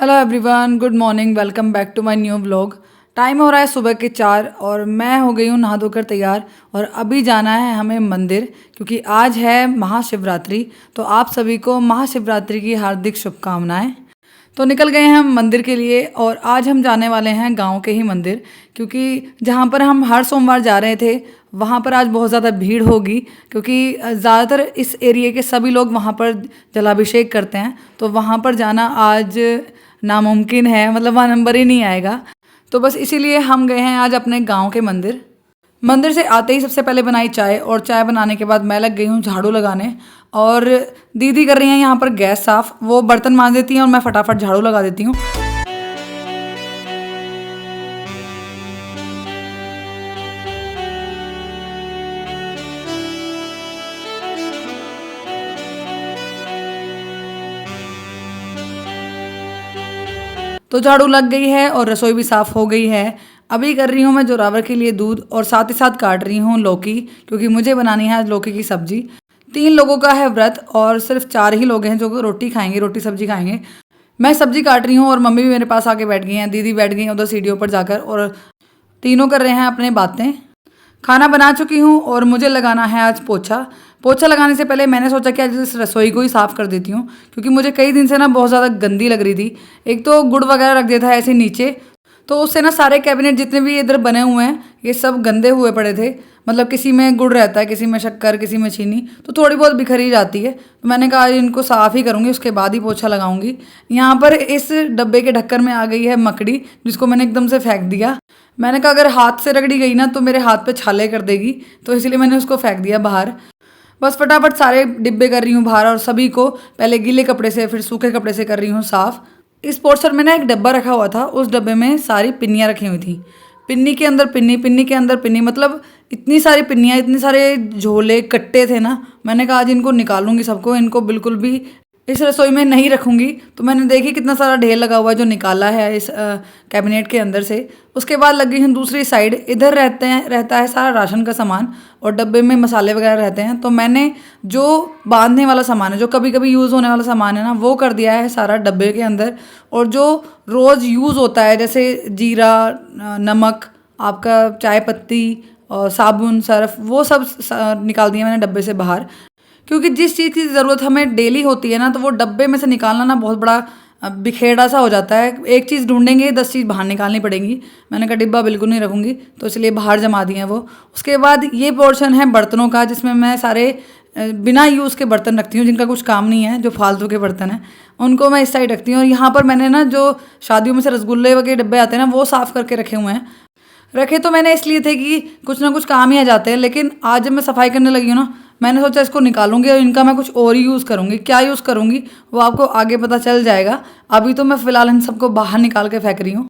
Hello everyone, good morning. Welcome back to my new vlog. Time हो रहा है सुबह के 4 और मैं हो गई हूँ नहा धोकर तैयार। और अभी जाना है हमें मंदिर, क्योंकि आज है महाशिवरात्रि। तो आप सभी को महाशिवरात्रि की हार्दिक शुभकामनाएं। तो निकल गए हैं हम मंदिर के लिए और आज हम जाने वाले हैं गांव के ही मंदिर, क्योंकि जहां पर हम हर सोमवार जा रहे थे वहां पर आज बहुत ज़्यादा भीड़ होगी, क्योंकि ज़्यादातर इस एरिया के सभी लोग वहां पर जलाभिषेक करते हैं। तो वहां पर जाना आज नामुमकिन है, मतलब वहाँ नंबर ही नहीं आएगा। तो बस इसीलिए हम गए हैं आज अपने गांव के मंदिर। मंदिर से आते ही सबसे पहले बनाई चाय, और चाय बनाने के बाद मैं लग गई हूँ झाड़ू लगाने। और दीदी कर रही हैं यहाँ पर गैस साफ़, वो बर्तन मांज देती हैं और मैं फटाफट झाड़ू लगा देती हूँ। तो झाड़ू लग गई है और रसोई भी साफ़ हो गई है। अभी कर रही हूँ मैं जोरावर के लिए दूध, और साथ ही साथ काट रही हूँ लौकी, क्योंकि मुझे बनानी है आज लौकी की सब्जी। 3 लोगों का है व्रत और सिर्फ 4 ही लोग हैं जो रोटी खाएंगे, रोटी सब्जी खाएंगे। मैं सब्जी काट रही हूँ और मम्मी भी मेरे पास आके बैठ गई हैं। दीदी बैठ गई हैं उधर सीढ़ियों पर जाकर, और तीनों कर रहे हैं अपने बातें। खाना बना चुकी हूँ और मुझे लगाना है आज पोछा। पोछा लगाने से पहले मैंने सोचा कि आज इस रसोई को ही साफ़ कर देती हूँ, क्योंकि मुझे कई दिन से ना बहुत ज़्यादा गंदी लग रही थी। एक तो गुड़ वगैरह रख दिया था ऐसे नीचे, तो उससे ना सारे कैबिनेट जितने भी इधर बने हुए हैं ये सब गंदे हुए पड़े थे। मतलब किसी में गुड़ रहता है, किसी में शक्कर, किसी में चीनी, तो थोड़ी बहुत बिखरी जाती है। तो मैंने कहा आज इनको साफ़ ही करूँगी, उसके बाद ही पोछा लगाऊंगी। यहाँ पर इस डब्बे के ढक्कन में आ गई है मकड़ी, जिसको मैंने एकदम से फेंक दिया। मैंने कहा अगर हाथ से रगड़ी गई ना तो मेरे हाथ पे छाले कर देगी, तो इसलिए मैंने उसको फेंक दिया बाहर। बस फटाफट सारे डिब्बे कर रही हूँ बाहर, और सभी को पहले गीले कपड़े से फिर सूखे कपड़े से कर रही हूँ साफ़। इस पोर्शन में ना एक डब्बा रखा हुआ था, उस डब्बे में सारी पिन्नियाँ रखी हुई थी। पिन्नी के अंदर पिन्नी, पिन्नी के अंदर पिन्नी, मतलब इतनी सारी पिन्नियाँ, इतने सारे झोले कट्टे थे ना। मैंने कहा आज इनको निकालूंगी सबको, इनको बिल्कुल भी इस रसोई में नहीं रखूंगी। तो मैंने देखी कितना सारा ढेर लगा हुआ है जो निकाला है इस कैबिनेट के अंदर से। उसके बाद लग गई हूँ दूसरी साइड। इधर रहता है सारा राशन का सामान, और डब्बे में मसाले वगैरह रहते हैं। तो मैंने जो बांधने वाला सामान है, जो कभी कभी यूज़ होने वाला सामान है ना, वो कर दिया है सारा डब्बे के अंदर। और जो रोज़ यूज़ होता है, जैसे जीरा, नमक, आपका चाय पत्ती और साबुन, सर्फ, वो सब निकाल दिया मैंने डब्बे से बाहर। क्योंकि जिस चीज़ की ज़रूरत हमें डेली होती है ना, तो वो डब्बे में से निकालना ना बहुत बड़ा बिखेड़ा सा हो जाता है। एक चीज़ ढूंढेंगे 10 चीज़ बाहर निकालनी पड़ेंगी। मैंने कहा डिब्बा बिल्कुल नहीं रखूँगी, तो इसलिए बाहर जमा दिए हैं वो। उसके बाद ये पोर्शन है बर्तनों का, जिसमें मैं सारे बिना यूज़ के बर्तन रखती हूँ, जिनका कुछ काम नहीं है, जो फालतू के बर्तन हैं उनको मैं इस साइड रखती हूँ। और यहाँ पर मैंने ना जो शादियों में से रसगुल्ले वगैरह डब्बे आते हैं ना, वो साफ़ करके रखे हुए हैं। रखे तो मैंने इसलिए थे कि कुछ ना कुछ काम ही आ जाते हैं, लेकिन आज जब मैं सफाई करने लगी हूँ ना, मैंने सोचा इसको निकालूंगी और इनका मैं कुछ और ही यूज़ करूँगी। क्या यूज़ करूँगी वो आपको आगे पता चल जाएगा। अभी तो मैं फ़िलहाल इन सबको बाहर निकाल के फेंक रही हूँ।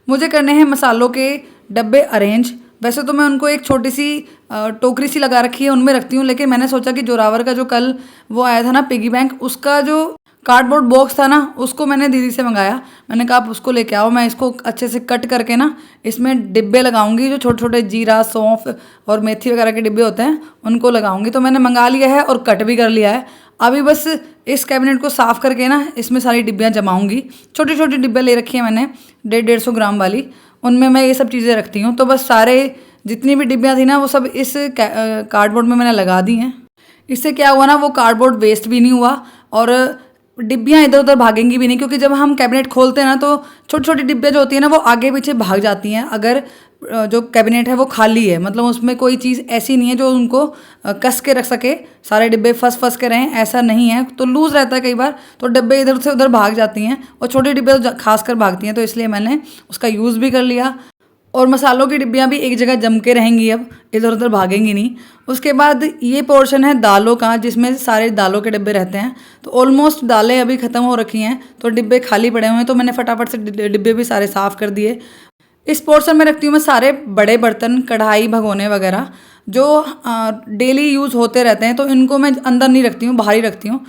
मुझे करने हैं मसालों के डब्बे अरेंज। वैसे तो मैं उनको एक छोटी सी टोकरी सी लगा रखी है, उनमें रखती हूँ, लेकिन मैंने सोचा कि जोरावर का जो कल वो आया था ना पिगी बैंक, उसका जो कार्डबोर्ड बॉक्स था ना, उसको मैंने दीदी से मंगाया। मैंने कहा आप उसको लेके आओ, मैं इसको अच्छे से कट करके ना इसमें डिब्बे लगाऊंगी, जो छोटे छोटे जीरा, सौंफ और मेथी वगैरह के डिब्बे होते हैं उनको लगाऊंगी। तो मैंने मंगा लिया है और कट भी कर लिया है। अभी बस इस कैबिनेट को साफ़ करके ना इसमें सारी डिब्बियाँ जमाऊंगी। छोटी छोटी डिब्बे ले रखी है मैंने, 150-150 ग्राम वाली, उनमें मैं ये सब चीज़ें रखती हूँ। तो बस सारे जितनी भी डिब्बियाँ थी ना, वो सब इस कार्डबोर्ड में मैंने लगा दी हैं। इससे क्या हुआ ना, वो कार्डबोर्ड वेस्ट भी नहीं हुआ और डिब्बियाँ इधर उधर भागेंगी भी नहीं। क्योंकि जब हम कैबिनेट खोलते हैं ना, तो छोटी छोटी डिब्बियाँ जो होती हैं ना, वो आगे पीछे भाग जाती हैं अगर जो कैबिनेट है वो खाली है, मतलब उसमें कोई चीज़ ऐसी नहीं है जो उनको कस के रख सके, सारे डिब्बे फंस के रहें, ऐसा नहीं है। तो लूज़ रहता है कई बार, तो डिब्बे इधर से उधर भाग जाती हैं, और छोटी डिब्बे तो खास कर भागती हैं। तो इसलिए मैंने उसका यूज़ भी कर लिया। और मसालों की डिब्बियाँ भी एक जगह जम के रहेंगी, अब इधर उधर भागेंगी नहीं। उसके बाद ये पोर्शन है दालों का, जिसमें सारे दालों के डिब्बे रहते हैं। तो ऑलमोस्ट दालें अभी ख़त्म हो रखी हैं, तो डिब्बे खाली पड़े हुए हैं। तो मैंने फटाफट से डिब्बे भी सारे साफ़ कर दिए। इस पोर्शन में रखती हूँ मैं सारे बड़े बर्तन, कढ़ाई, भगोने वगैरह, जो डेली यूज़ होते रहते हैं। तो इनको मैं अंदर नहीं रखती हूँ, बाहर ही रखती हूँ।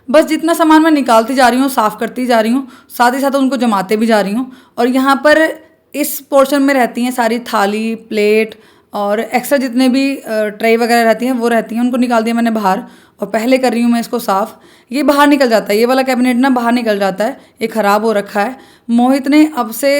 बस जितना सामान मैं निकालती जा रही हूँ, साफ़ करती जा रही हूँ, साथ ही साथ उनको जमाते भी जा रही हूँ। और यहाँ पर इस पोर्शन में रहती हैं सारी थाली, प्लेट और एक्स्ट्रा जितने भी ट्रे वगैरह रहती हैं वो रहती हैं, उनको निकाल दिया मैंने बाहर। और पहले कर रही हूँ मैं इसको साफ़। ये बाहर निकल जाता है, ये वाला कैबिनेट ना बाहर निकल जाता है, ये ख़राब हो रखा है। मोहित ने अब से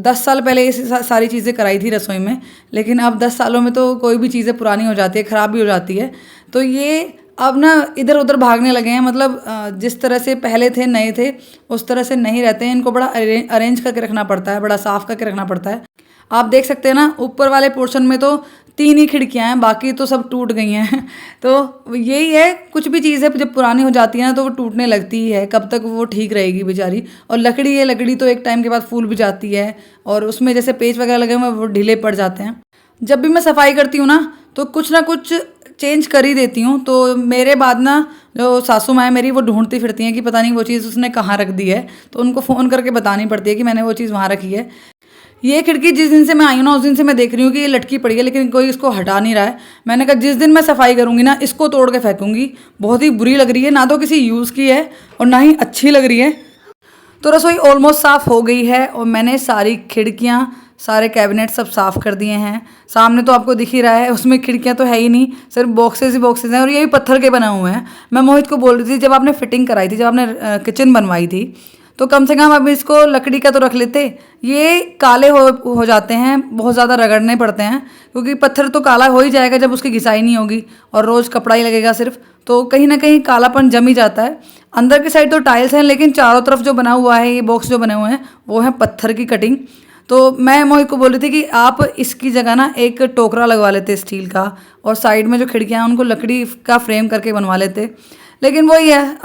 10 साल पहले ये सारी चीज़ें कराई थी रसोई में, लेकिन अब 10 सालों में तो कोई भी चीज़ें पुरानी हो जाती है, ख़राब भी हो जाती है। तो ये अब ना इधर उधर भागने लगे हैं, मतलब जिस तरह से पहले थे नए थे उस तरह से नहीं रहते हैं। इनको बड़ा अरेंज करके रखना पड़ता है, बड़ा साफ़ करके रखना पड़ता है। आप देख सकते हैं ना, ऊपर वाले पोर्शन में तो 3 ही खिड़कियां हैं, बाकी तो सब टूट गई हैं। तो यही है, कुछ भी चीज़ है जब पुरानी हो जाती है ना तो वो टूटने लगती ही है, कब तक वो ठीक रहेगी बेचारी। और लकड़ी है, लकड़ी तो एक टाइम के बाद फूल भी जाती है, और उसमें जैसे पेच वगैरह लगे हुए वो ढीले पड़ जाते हैं। जब भी मैं सफाई करती हूँ ना तो कुछ ना कुछ चेंज कर ही देती हूँ। तो मेरे बाद ना जो सासू माँ है मेरी, वो ढूंढती फिरती हैं कि पता नहीं वो चीज़ उसने कहाँ रख दी है, तो उनको फ़ोन करके बतानी पड़ती है कि मैंने वो चीज़ वहाँ रखी है। ये खिड़की जिस दिन से मैं आई हूँ ना उस दिन से मैं देख रही हूँ कि ये लटकी पड़ी है, लेकिन कोई इसको हटा नहीं रहा है। मैंने कहा जिस दिन मैं सफाई करूँगी ना इसको तोड़ के फेंकूँगी, बहुत ही बुरी लग रही है, ना तो किसी यूज़ की है और ना ही अच्छी लग रही है। तो रसोई ऑलमोस्ट साफ़ हो गई है और मैंने सारी खिड़कियाँ, सारे कैबिनेट सब साफ़ कर दिए हैं। सामने तो आपको दिख ही रहा है, उसमें खिड़कियाँ तो है ही नहीं, सिर्फ बॉक्सेस ही बॉक्सेस हैं, और ये भी पत्थर के बने हुए हैं। मैं मोहित को बोल रही थी जब आपने फिटिंग कराई थी, जब आपने किचन बनवाई थी, तो कम से कम अब इसको लकड़ी का तो रख लेते। ये काले हो जाते हैं, बहुत ज़्यादा रगड़ने पड़ते हैं, क्योंकि पत्थर तो काला हो ही जाएगा जब उसकी घिसाई नहीं होगी और रोज़ कपड़ा ही लगेगा सिर्फ, तो कहीं ना कहीं कालापन जम ही जाता है। अंदर की साइड तो टाइल्स हैं, लेकिन चारों तरफ जो बना हुआ है, ये बॉक्स जो बने हुए हैं वो है पत्थर की कटिंग। तो मैं मोहित को बोल रही थी कि आप इसकी जगह ना एक टोकरा लगवा लेते स्टील का, और साइड में जो खिड़कियाँ हैं उनको लकड़ी का फ्रेम करके बनवा लेते। लेकिन वही है,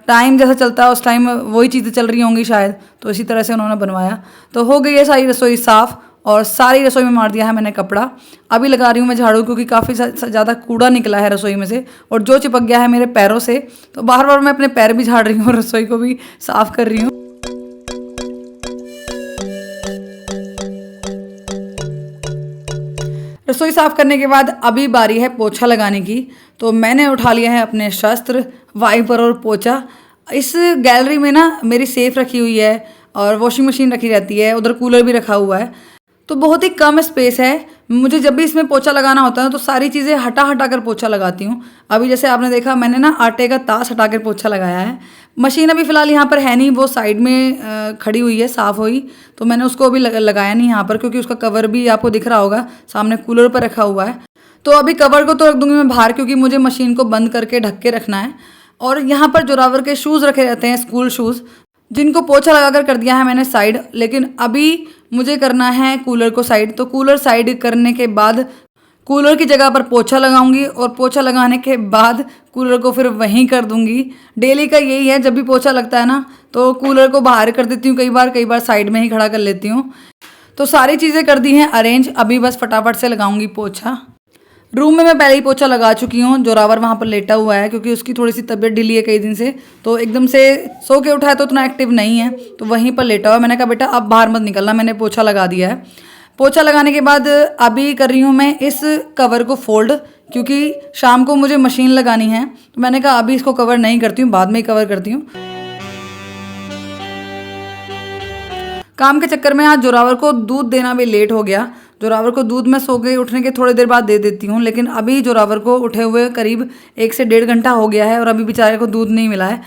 टाइम जैसा चलता है उस टाइम वही चीज़ें चल रही होंगी शायद, तो इसी तरह से उन्होंने बनवाया। तो हो गई है सारी रसोई साफ़, और सारी रसोई में मार दिया है मैंने कपड़ा। अभी लगा रही हूँ मैं झाड़ू, क्योंकि काफ़ी ज़्यादा कूड़ा निकला है रसोई में से, और जो चिपक गया है मेरे पैरों से, तो बार बार मैं अपने पैर भी झाड़ रही हूँ और रसोई को भी साफ़ कर रही हूँ। रसोई साफ़ करने के बाद अभी बारी है पोछा लगाने की। तो मैंने उठा लिया है अपने शस्त्र, वाइपर और पोछा। इस गैलरी में ना मेरी सेफ रखी हुई है और वॉशिंग मशीन रखी रहती है, उधर कूलर भी रखा हुआ है, तो बहुत ही कम स्पेस है। मुझे जब भी इसमें पोछा लगाना होता है तो सारी चीज़ें हटा हटा कर पोछा लगाती हूँ। अभी जैसे आपने देखा मैंने ना आटे का तास हटा कर पोछा लगाया है। मशीन अभी फ़िलहाल यहाँ पर है नहीं, वो साइड में खड़ी हुई है, साफ़ हुई, तो मैंने उसको अभी लगाया नहीं यहाँ पर, क्योंकि उसका कवर भी आपको दिख रहा होगा सामने कूलर पर रखा हुआ है। तो अभी कवर को तो रख दूँगी मैं बाहर, क्योंकि मुझे मशीन को बंद करके ढक के रखना है। और यहाँ पर जोरावर के शूज़ रखे रहते हैं, स्कूल शूज़, जिनको पोछा लगाकर कर दिया है मैंने साइड। लेकिन अभी मुझे करना है कूलर को साइड, तो कूलर साइड करने के बाद कूलर की जगह पर पोछा लगाऊंगी, और पोछा लगाने के बाद कूलर को फिर वहीं कर दूंगी। डेली का यही है, जब भी पोछा लगता है ना तो कूलर को बाहर कर देती हूँ, कई बार साइड में ही खड़ा कर लेती हूँ। तो सारी चीज़ें कर दी हैं अरेंज, अभी बस फटाफट से लगाऊंगी पोछा। रूम में मैं पहले ही पोछा लगा चुकी हूँ। जोरावर वहाँ पर लेटा हुआ है, क्योंकि उसकी थोड़ी सी तबीयत ढीली है कई दिन से, तो एकदम से सो के उठा है तो उतना एक्टिव नहीं है, तो वहीं पर लेटा हुआ है। मैंने कहा बेटा अब बाहर मत निकलना, मैंने पोछा लगा दिया है। पोछा लगाने के बाद अभी कर रही हूँ मैं इस कवर को फोल्ड, क्योंकि शाम को मुझे मशीन लगानी है, तो मैंने कहा अभी इसको कवर नहीं करती हूँ, बाद में ही कवर करती हूँ। काम के चक्कर में आज जोरावर को दूध देना भी लेट हो गया। जोरावर को दूध मैं सो गई, उठने के थोड़ी देर बाद दे देती हूँ, लेकिन अभी जोरावर को उठे हुए करीब 1 से 1.5 घंटा हो गया है और अभी बेचारे को दूध नहीं मिला है।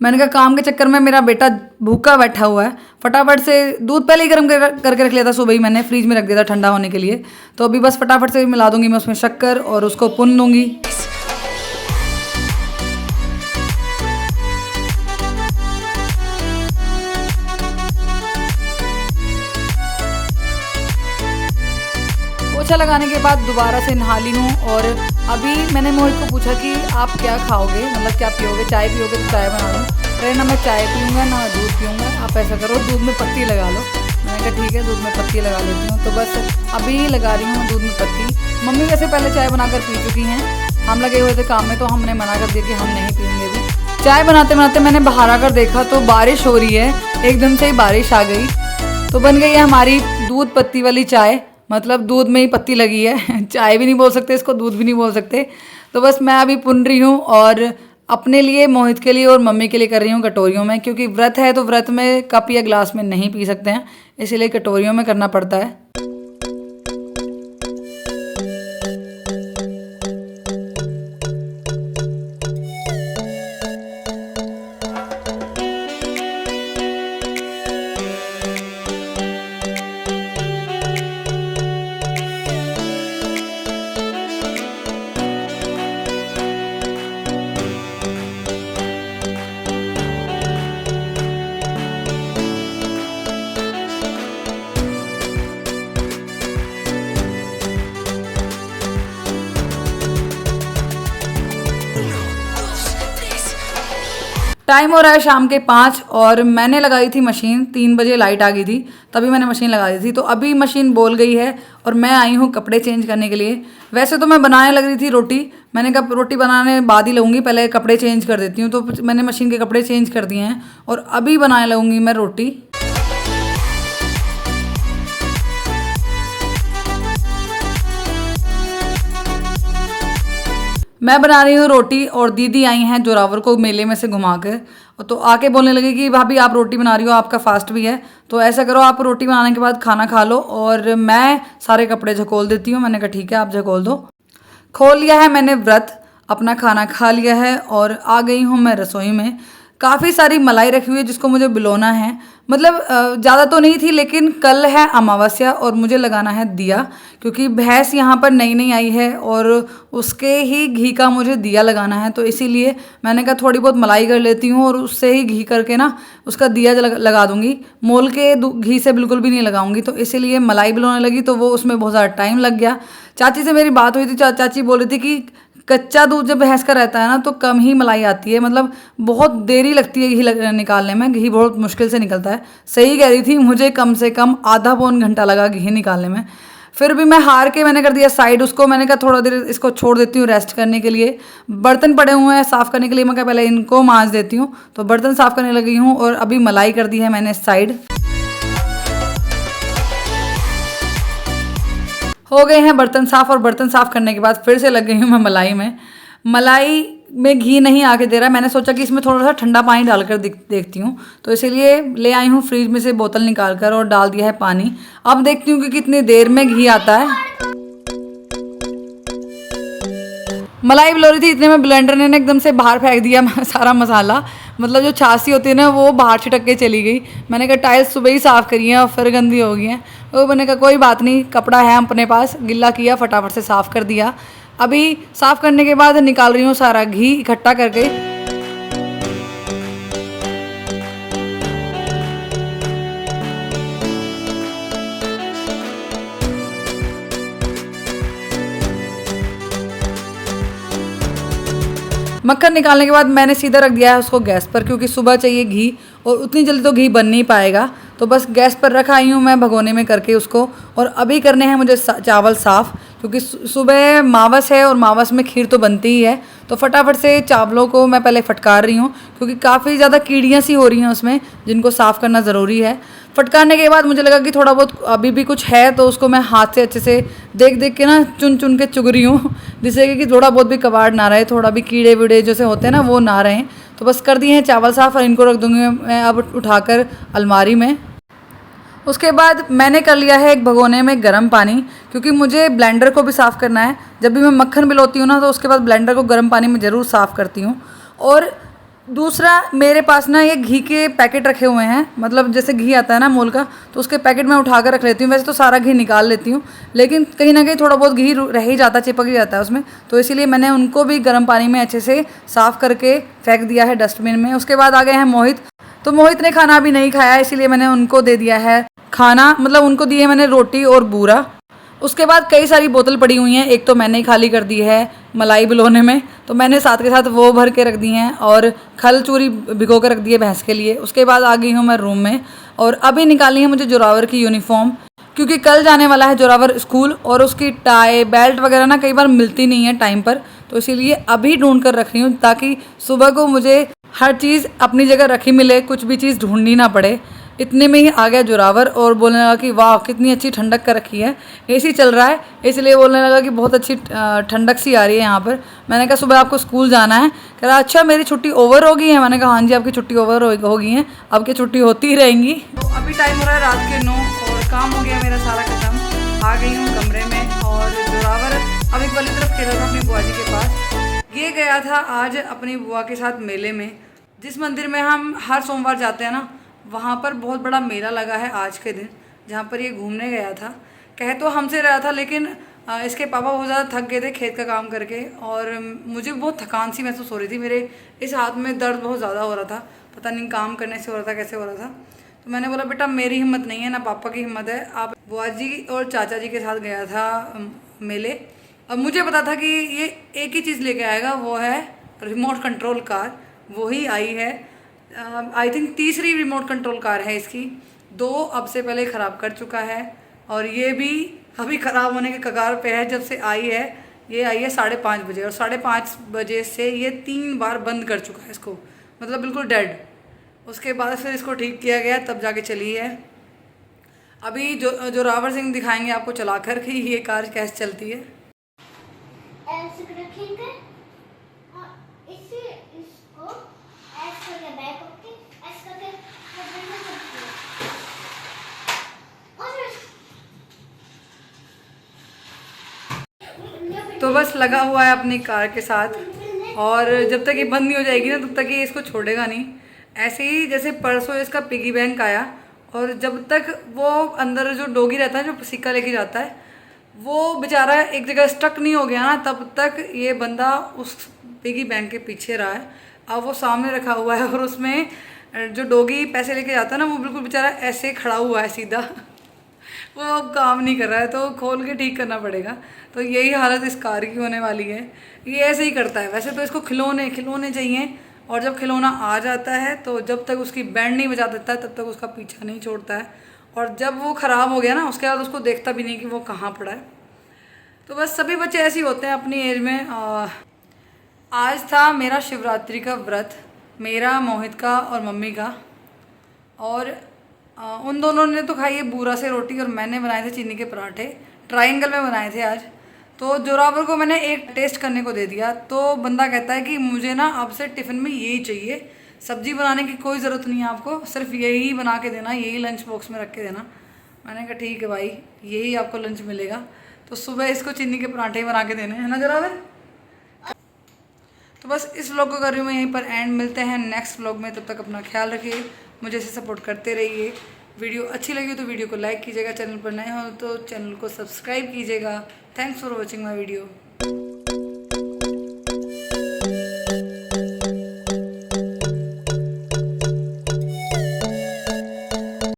मैंने कहा काम के चक्कर में मेरा बेटा भूखा बैठा हुआ है, फटाफट से दूध पहले ही गर्म करके रख लिया था, सुबह ही मैंने फ्रिज में रख दिया था ठंडा होने के लिए। तो अभी बस फटाफट से मिला दूंगी मैं उसमें शक्कर और उसको पुन लूँगी। पोछा लगाने के बाद दोबारा से नहा ली हूँ, और अभी मैंने मोहित को पूछा कि आप क्या खाओगे, मतलब क्या पियोगे, चाय पियोगे तो चाय बना दूँ। कहे ना मैं चाय पीऊँगा ना दूध पीऊँगा, आप ऐसा करो दूध में पत्ती लगा लो। मैंने कहा ठीक है, दूध में पत्ती लगा लेती हूँ। तो बस अभी लगा रही हूँ दूध में पत्ती। मम्मी वैसे पहले चाय बनाकर पी चुकी हैं, हम लगे हुए थे काम में तो हमने मना कर दिया कि हम नहीं पियेंगे भी। चाय बनाते बनाते मैंने बाहर आकर देखा तो बारिश हो रही है, एकदम से ही बारिश आ गई, तो बन गई है हमारी दूध पत्ती वाली चाय। मतलब दूध में ही पत्ती लगी है, चाय भी नहीं बोल सकते इसको, दूध भी नहीं बोल सकते। तो बस मैं अभी पुन रही हूँ, और अपने लिए, मोहित के लिए और मम्मी के लिए कर रही हूँ कटोरियों में, क्योंकि व्रत है तो व्रत में कप या ग्लास में नहीं पी सकते हैं, इसीलिए कटोरियों में करना पड़ता है। टाइम हो रहा है शाम के 5 और मैंने लगाई थी मशीन। 3 बजे लाइट आ गई थी, तभी मैंने मशीन लगा दी थी। तो अभी मशीन बोल गई है और मैं आई हूँ कपड़े चेंज करने के लिए। वैसे तो मैं बनाने लग रही थी रोटी, मैंने कहा रोटी बनाने बाद ही लगूंगी, पहले कपड़े चेंज कर देती हूँ। तो मैंने मशीन के कपड़े चेंज कर दिए हैं और अभी बनाने लगूंगी मैं रोटी। मैं बना रही हूँ रोटी और दीदी आई हैं जोरावर को मेले में से घुमा कर, तो आके बोलने लगी कि भाभी आप रोटी बना रही हो, आपका फास्ट भी है, तो ऐसा करो आप रोटी बनाने के बाद खाना खा लो और मैं सारे कपड़े झकोल देती हूँ। मैंने कहा ठीक है आप झकोल दो। खोल लिया है मैंने व्रत, अपना खाना खा लिया है और आ गई हूँ मैं रसोई में। काफ़ी सारी मलाई रखी हुई है जिसको मुझे बिलोना है, मतलब ज़्यादा तो नहीं थी, लेकिन कल है अमावस्या और मुझे लगाना है दिया, क्योंकि भैंस यहाँ पर नई नई आई है और उसके ही घी का मुझे दिया लगाना है। तो इसीलिए मैंने कहा थोड़ी बहुत मलाई कर लेती हूँ और उससे ही घी करके ना उसका दिया लगा दूँगी। मोल के घी से बिल्कुल भी नहीं लगाऊंगी, तो इसीलिए मलाई बिलोने लगी, तो वो उसमें बहुत ज़्यादा टाइम लग गया। चाची से मेरी बात हुई थी, चाची बोल रही थी कि कच्चा दूध जब भैंस का रहता है ना तो कम ही मलाई आती है, मतलब बहुत देरी लगती है घी निकालने में, घी बहुत मुश्किल से निकलता है। सही कह रही थी, मुझे कम से कम आधा पौन घंटा लगा घी निकालने में। फिर भी मैं हार के मैंने कर दिया साइड उसको। मैंने कहा थोड़ा देर इसको छोड़ देती हूँ रेस्ट करने के लिए। बर्तन पड़े हुए हैं साफ़ करने के लिए, मैं कहा पहले इनको मांज देती हूँ, तो बर्तन साफ़ करने लगी हूँ और अभी मलाई कर दी है मैंने साइड। हो गए हैं बर्तन साफ़ और बर्तन साफ़ करने के बाद फिर से लग गई हूँ मैं मलाई में। मलाई में घी नहीं आके दे रहा, मैंने सोचा कि इसमें थोड़ा सा ठंडा पानी डालकर देखती हूँ, तो इसीलिए ले आई हूँ फ्रिज में से बोतल निकाल कर और डाल दिया है पानी। अब देखती हूँ कि कितनी देर में घी आता है। मलाई बिलो रही थी, इतने में ब्लेंडर ने एकदम से बाहर फेंक दिया सारा मसाला, मतलब जो छासी होती है ना वो बाहर छिटक के चली गई। मैंने कहा टाइल्स सुबह ही साफ़ करी हैं और फिर गंदी हो गई हैं। तो मैंने कहा कोई बात नहीं, कपड़ा है अपने पास, गिल्ला किया फटाफट से साफ़ कर दिया। अभी साफ़ करने के बाद निकाल रही हूँ सारा घी इकट्ठा करके। मक्खन निकालने के बाद मैंने सीधा रख दिया है उसको गैस पर, क्योंकि सुबह चाहिए घी और उतनी जल्दी तो घी बन नहीं पाएगा, तो बस गैस पर रख आई हूँ मैं भगोने में करके उसको। और अभी करने हैं मुझे चावल साफ़, क्योंकि सुबह मावस है और मावस में खीर तो बनती ही है, तो फटाफट से चावलों को मैं पहले फटकार रही हूँ, क्योंकि काफ़ी ज़्यादा कीड़ियाँ सी हो रही हैं उसमें जिनको साफ़ करना ज़रूरी है। फटकारने के बाद मुझे लगा कि थोड़ा बहुत अभी भी कुछ है, तो उसको मैं हाथ से अच्छे से देख देख के ना चुन चुन के चुग रही हूँ, जिससे कि थोड़ा बहुत भी कबाड़ ना रहे, थोड़ा भी कीड़े वीड़े जैसे होते हैं ना वो ना रहें। तो बस कर दिए हैं चावल साफ़ और इनको रख दूँगी मैं अब उठाकर अलमारी में। उसके बाद मैंने कर लिया है एक भगोने में गर्म पानी, क्योंकि मुझे ब्लेंडर को भी साफ़ करना है। जब भी मैं मक्खन बिलोती हूँ ना तो उसके बाद ब्लेंडर को गर्म पानी में ज़रूर साफ़ करती हूँ। और दूसरा मेरे पास ना ये घी के पैकेट रखे हुए हैं, मतलब जैसे घी आता है ना मोल का, तो उसके पैकेट मैं उठा कर रख लेती हूँ। वैसे तो सारा घी निकाल लेती हूँ, लेकिन कहीं ना कहीं थोड़ा बहुत घी रह ही जाता है, चिपक ही जाता है उसमें, तो इसीलिए मैंने उनको भी गर्म पानी में अच्छे से साफ़ करके फेंक दिया है डस्टबिन में। उसके बाद आ गए हैं मोहित, तो मोहित ने खाना अभी नहीं खाया, इसीलिए मैंने उनको दे दिया है खाना, मतलब उनको दी है मैंने रोटी और बूरा। उसके बाद कई सारी बोतल पड़ी हुई हैं, एक तो मैंने ही खाली कर दी है मलाई बिलोने में, तो मैंने साथ के साथ वो भर के रख दी हैं और खल चूरी भिगो के रख दी है भैंस के लिए। उसके बाद आ गई हूँ मैं रूम में और अभी निकाली है मुझे जोरावर की यूनिफॉर्म, क्योंकि कल जाने वाला है जोरावर स्कूल और उसकी टाई बेल्ट वगैरह ना कई बार मिलती नहीं है टाइम पर, तो इसीलिए अभी ढूंढ कर रख रही हूँ ताकि सुबह को मुझे हर चीज़ अपनी जगह रखी मिले, कुछ भी चीज़ ढूंढनी ना पड़े। इतने में ही आ गया जोरावर और बोलने लगा कि वाह कितनी अच्छी ठंडक कर रखी है, एसी चल रहा है, इसलिए बोलने लगा कि बहुत अच्छी ठंडक सी आ रही है यहाँ पर। मैंने कहा सुबह आपको स्कूल जाना है? कह रहा अच्छा मेरी छुट्टी ओवर हो गई है। मैंने कहा हाँ जी आपकी छुट्टी ओवर हो गई है, अब की छुट्टी होती ही रहेंगी। तो अभी टाइम हो रहा है रात के 9 और काम हो गया मेरा सारा खत्म। आ गई हूँ कमरे में और जोरावर अब एक वाली तरफ खेल रहा था अपनी बुआ जी के पास। ये गया था आज अपनी बुआ के साथ मेले में, जिस मंदिर में हम हर सोमवार जाते हैं ना, वहाँ पर बहुत बड़ा मेला लगा है आज के दिन, जहाँ पर ये घूमने गया था। कह तो हमसे रहा था, लेकिन इसके पापा बहुत ज़्यादा थक गए थे खेत का काम करके और मुझे बहुत थकान सी महसूस हो रही थी। मेरे इस हाथ में दर्द बहुत ज़्यादा हो रहा था, पता नहीं काम करने से हो रहा था कैसे हो रहा था। तो मैंने बोला बेटा मेरी हिम्मत नहीं है ना पापा की हिम्मत है, आप बुआ जी और चाचा जी के साथ गया था मेले। अब मुझे पता था कि ये एक ही चीज़ लेके आएगा, वो है रिमोट कंट्रोल कार, वही आई है। आई थिंक तीसरी रिमोट कंट्रोल कार है इसकी। 2 अब से पहले ख़राब कर चुका है और ये भी अभी ख़राब होने के कगार पे है। जब से आई है, ये आई है 5:30 बजे और 5:30 बजे से ये 3 बार बंद कर चुका है इसको, मतलब बिल्कुल डेड। उसके बाद फिर इसको ठीक किया गया तब जाके चली है। अभी जोरावर सिंह दिखाएंगे आपको चला कर कि ये कार कैसे चलती है। ऐसे रखेंगे और इसको ऐसे करके बैक करके ऐसे करके करना चाहिए और तो बस लगा हुआ है अपनी कार के साथ और जब तक ये बंद नहीं हो जाएगी ना तब तक ये इसको छोड़ेगा नहीं। ऐसे ही जैसे परसों इसका पिगी बैंक आया और जब तक वो अंदर जो डॉगी रहता है जो सिक्का लेके जाता है वो बेचारा एक जगह स्टक नहीं हो गया ना, तब तक ये बंदा उस पिगी बैंक के पीछे रहा है। अब वो सामने रखा हुआ है और उसमें जो डॉगी पैसे लेके जाता है ना वो बिल्कुल बेचारा ऐसे खड़ा हुआ है सीधा वो अब काम नहीं कर रहा है, तो खोल के ठीक करना पड़ेगा। तो यही हालत इस कार की होने वाली है। ये ऐसे ही करता है। वैसे तो इसको खिलौने चाहिए और जब खिलौना आ जाता है तो जब तक उसकी बैंड नहीं बजा देता है तब तक उसका पीछा नहीं छोड़ता है और जब वो ख़राब हो गया ना उसके बाद उसको देखता भी नहीं कि वो कहाँ पड़ा है। तो बस सभी बच्चे ऐसे ही होते हैं अपनी एज में। आज था मेरा शिवरात्रि का व्रत, मेरा, मोहित का और मम्मी का। और उन दोनों ने तो खाई है बूरा से रोटी और मैंने बनाए थे चीनी के पराठे, ट्रायंगल में बनाए थे आज। तो जोरावर को मैंने एक टेस्ट करने को दे दिया तो बंदा कहता है कि मुझे ना अब से टिफ़िन में यही चाहिए, सब्जी बनाने की कोई ज़रूरत नहीं है आपको, सिर्फ यही बना के देना, यही लंच बॉक्स में रख के देना। मैंने कहा ठीक है भाई, यही आपको लंच मिलेगा। तो सुबह इसको चीनी के पराठे ही बना के देने हैं ना जोरावर। तो बस इस व्लॉग को कर रही हूँ मैं यहीं पर एंड। मिलते हैं नेक्स्ट व्लॉग में, तब तक अपना ख्याल रखिए, मुझे ऐसे सपोर्ट करते रहिए। वीडियो अच्छी लगी हो तो वीडियो को लाइक कीजिएगा, चैनल पर नए हो तो चैनल को सब्सक्राइब कीजिएगा। Thanks for watching my video.